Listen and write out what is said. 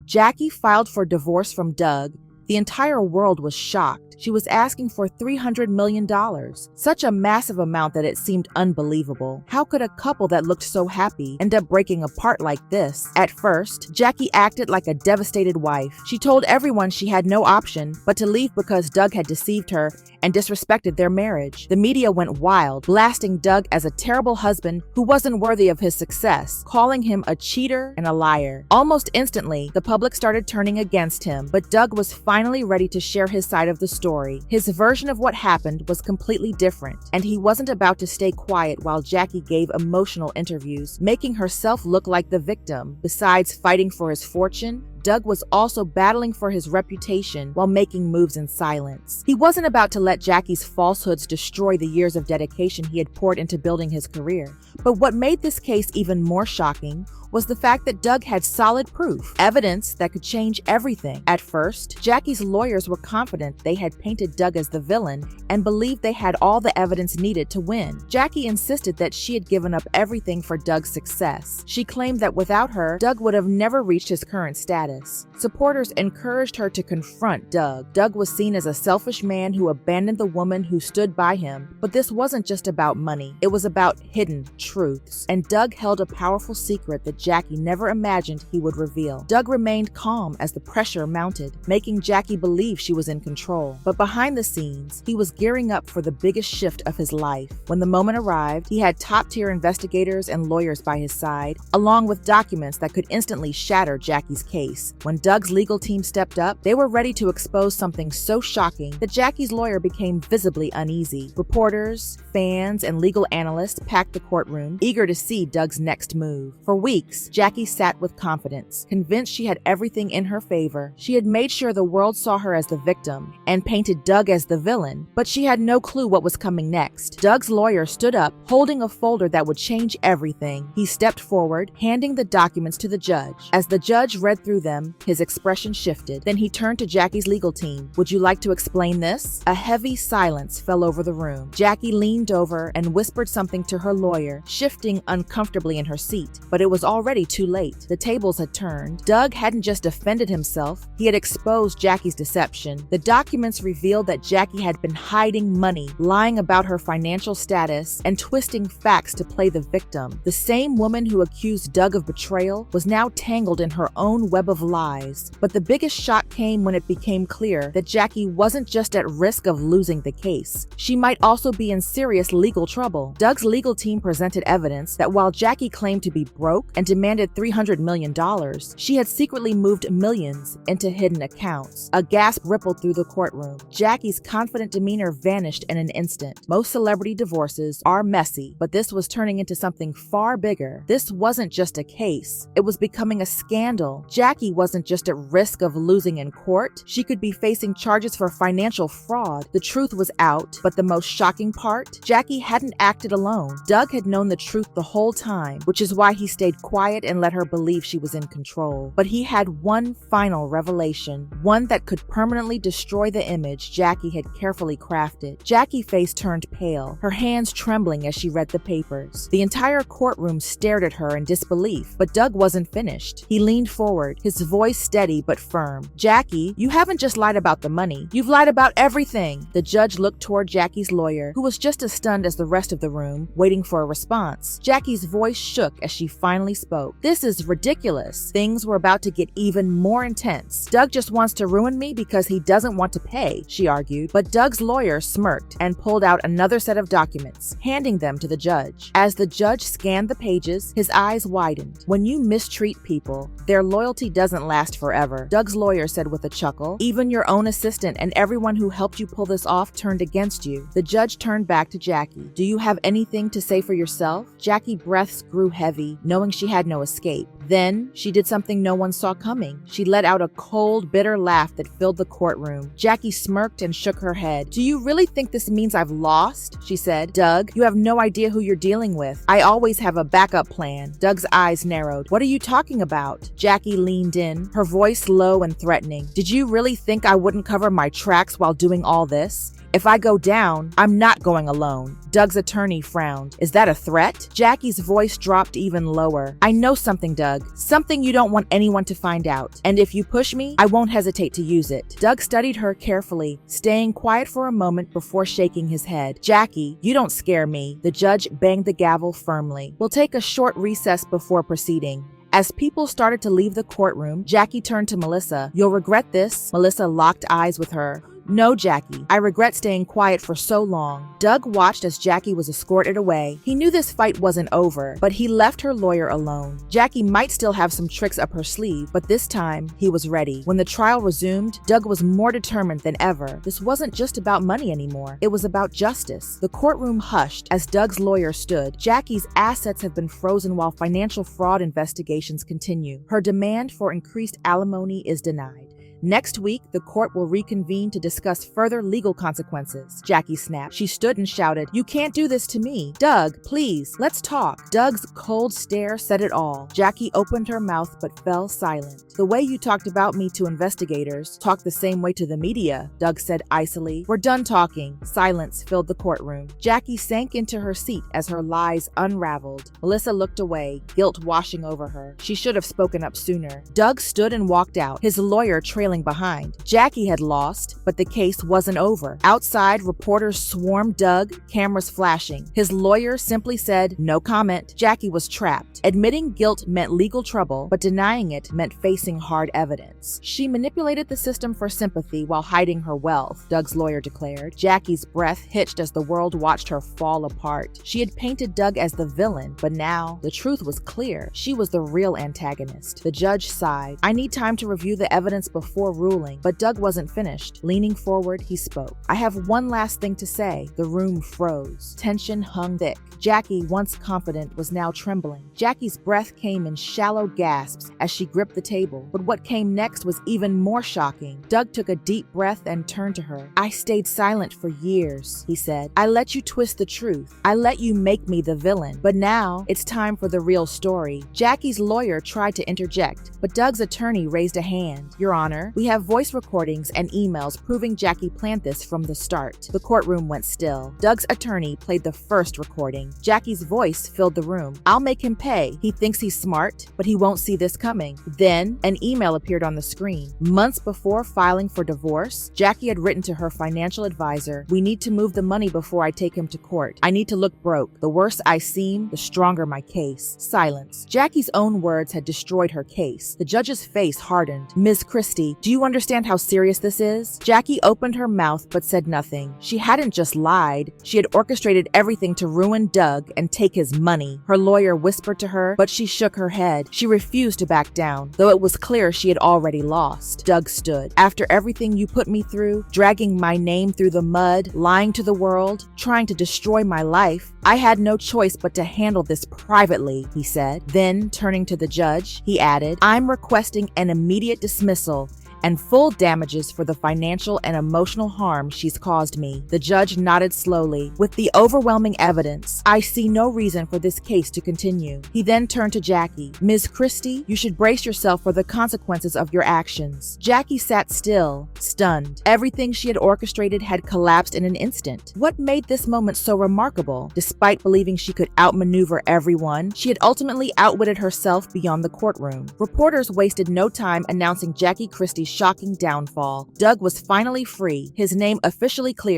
Jackie filed for divorce from Doug. The entire world was shocked. She was asking for $300 million, such a massive amount that it seemed unbelievable. How could a couple that looked so happy end up breaking apart like this? At first, Jackie acted like a devastated wife. She told everyone she had no option but to leave because Doug had deceived her and disrespected their marriage. The media went wild, blasting Doug as a terrible husband who wasn't worthy of his success, calling him a cheater and a liar. Almost instantly, the public started turning against him, but Doug was finally ready to share his side of the story. His version of what happened was completely different, and he wasn't about to stay quiet while Jackie gave emotional interviews, making herself look like the victim. Besides fighting for his fortune, Doug was also battling for his reputation while making moves in silence. He wasn't about to let Jackie's falsehoods destroy the years of dedication he had poured into building his career. But what made this case even more shocking was the fact that Doug had solid proof, evidence that could change everything. At first, Jackie's lawyers were confident they had painted Doug as the villain and believed they had all the evidence needed to win. Jackie insisted that she had given up everything for Doug's success. She claimed that without her, Doug would have never reached his current status. Supporters encouraged her to confront Doug. Doug was seen as a selfish man who abandoned the woman who stood by him. But this wasn't just about money. It was about hidden truths. And Doug held a powerful secret that Jackie never imagined he would reveal. Doug remained calm as the pressure mounted, making Jackie believe she was in control. But behind the scenes, he was gearing up for the biggest shift of his life. When the moment arrived, he had top-tier investigators and lawyers by his side, along with documents that could instantly shatter Jackie's case. When Doug's legal team stepped up, they were ready to expose something so shocking that Jackie's lawyer became visibly uneasy. Reporters, fans, and legal analysts packed the courtroom, eager to see Doug's next move. For weeks, Jackie sat with confidence, convinced she had everything in her favor. She had made sure the world saw her as the victim and painted Doug as the villain, but she had no clue what was coming next. Doug's lawyer stood up, holding a folder that would change everything. He stepped forward, handing the documents to the judge. As the judge read through them, his expression shifted. Then he turned to Jackie's legal team. "Would you like to explain this?" A heavy silence fell over the room. Jackie leaned over and whispered something to her lawyer, shifting uncomfortably in her seat, but it was already too late. The tables had turned. Doug hadn't just defended himself, he had exposed Jackie's deception. The documents revealed that Jackie had been hiding money, lying about her financial status, and twisting facts to play the victim. The same woman who accused Doug of betrayal was now tangled in her own web of lies. But the biggest shock came when it became clear that Jackie wasn't just at risk of losing the case. She might also be in serious legal trouble. Doug's legal team presented evidence that while Jackie claimed to be broke and demanded $300 million, she had secretly moved millions into hidden accounts. A gasp rippled through the courtroom. Jackie's confident demeanor vanished in an instant. Most celebrity divorces are messy, but this was turning into something far bigger. This wasn't just a case. It was becoming a scandal. Jackie wasn't just at risk of losing in court. She could be facing charges for financial fraud. The truth was out, but the most shocking part? Jackie hadn't acted alone. Doug had known the truth the whole time, which is why he stayed quiet and let her believe she was in control. But he had one final revelation, one that could permanently destroy the image Jackie had carefully crafted. Jackie's face turned pale, her hands trembling as she read the papers. The entire courtroom stared at her in disbelief, but Doug wasn't finished. He leaned forward, his voice steady but firm. "Jackie, you haven't just lied about the money. You've lied about everything." The judge looked toward Jackie's lawyer, who was just as stunned as the rest of the room, waiting for a response. Jackie's voice shook as she finally spoke. "This is ridiculous." Things were about to get even more intense. "Doug just wants to ruin me because he doesn't want to pay," she argued. But Doug's lawyer smirked and pulled out another set of documents, handing them to the judge. As the judge scanned the pages, his eyes widened. "When you mistreat people, their loyalty doesn't last forever," Doug's lawyer said with a chuckle. "Even your own assistant and everyone who helped you pull this off turned against you." The judge turned back to Jackie. "Do you have anything to say for yourself?" Jackie's breaths grew heavy, knowing she had no escape. Then, she did something no one saw coming. She let out a cold, bitter laugh that filled the courtroom. Jackie smirked and shook her head. "Do you really think this means I've lost?" she said. "Doug, you have no idea who you're dealing with. I always have a backup plan." Doug's eyes narrowed. "What are you talking about?" Jackie leaned in, her voice low and threatening. "Did you really think I wouldn't cover my tracks while doing all this? If I go down, I'm not going alone." Doug's attorney frowned. "Is that a threat?" Jackie's voice dropped even lower. "I know something, Doug. Doug. Something you don't want anyone to find out. And if you push me, I won't hesitate to use it. Doug studied her carefully, staying quiet for a moment before shaking his head. Jackie, you don't scare me. The judge banged the gavel firmly. We'll take a short recess before proceeding. As people started to leave the courtroom, Jackie turned to Melissa. You'll regret this. Melissa locked eyes with her. No, Jackie. I regret staying quiet for so long. Doug watched as Jackie was escorted away. He knew this fight wasn't over, but he left her lawyer alone. Jackie might still have some tricks up her sleeve, but this time, he was ready. When the trial resumed, Doug was more determined than ever. This wasn't just about money anymore. It was about justice. The courtroom hushed as Doug's lawyer stood. Jackie's assets have been frozen while financial fraud investigations continue. Her demand for increased alimony is denied. Next week, the court will reconvene to discuss further legal consequences. Jackie snapped. She stood and shouted, You can't do this to me. Doug, please, let's talk. Doug's cold stare said it all. Jackie opened her mouth but fell silent. The way you talked about me to investigators, talk the same way to the media, Doug said icily. We're done talking. Silence filled the courtroom. Jackie sank into her seat as her lies unraveled. Melissa looked away, guilt washing over her. She should have spoken up sooner. Doug stood and walked out, his lawyer trailing behind. Jackie had lost, but the case wasn't over. Outside, reporters swarmed Doug, cameras flashing. His lawyer simply said, no comment. Jackie was trapped. Admitting guilt meant legal trouble, but denying it meant facing hard evidence. She manipulated the system for sympathy while hiding her wealth, Doug's lawyer declared. Jackie's breath hitched as the world watched her fall apart. She had painted Doug as the villain, but now the truth was clear. She was the real antagonist. The judge sighed. I need time to review the evidence before ruling, but Doug wasn't finished. Leaning forward, he spoke. I have one last thing to say. The room froze. Tension hung thick. Jackie, once confident, was now trembling. Jackie's breath came in shallow gasps as she gripped the table, but what came next was even more shocking. Doug took a deep breath and turned to her. I stayed silent for years, he said. I let you twist the truth. I let you make me the villain, but now it's time for the real story. Jackie's lawyer tried to interject, but Doug's attorney raised a hand. Your Honor, we have voice recordings and emails proving Jackie planned this from the start. The courtroom went still. Doug's attorney played the first recording. Jackie's voice filled the room. I'll make him pay. He thinks he's smart, but he won't see this coming. Then, an email appeared on the screen. Months before filing for divorce, Jackie had written to her financial advisor, we need to move the money before I take him to court. I need to look broke. The worse I seem, the stronger my case. Silence. Jackie's own words had destroyed her case. The judge's face hardened. Ms. Christie, do you understand how serious this is? Jackie opened her mouth but said nothing. She hadn't just lied. She had orchestrated everything to ruin Doug and take his money. Her lawyer whispered to her, but she shook her head. She refused to back down, though it was clear she had already lost. Doug stood. After everything you put me through, dragging my name through the mud, lying to the world, trying to destroy my life, I had no choice but to handle this privately, he said. Then, turning to the judge, he added, I'm requesting an immediate dismissal and full damages for the financial and emotional harm she's caused me. The judge nodded slowly. With the overwhelming evidence, I see no reason for this case to continue. He then turned to Jackie. Ms. Christie, you should brace yourself for the consequences of your actions. Jackie sat still, stunned. Everything she had orchestrated had collapsed in an instant. What made this moment so remarkable? Despite believing she could outmaneuver everyone, she had ultimately outwitted herself beyond the courtroom. Reporters wasted no time announcing Jackie Christie's shocking downfall. Doug was finally free, his name officially cleared.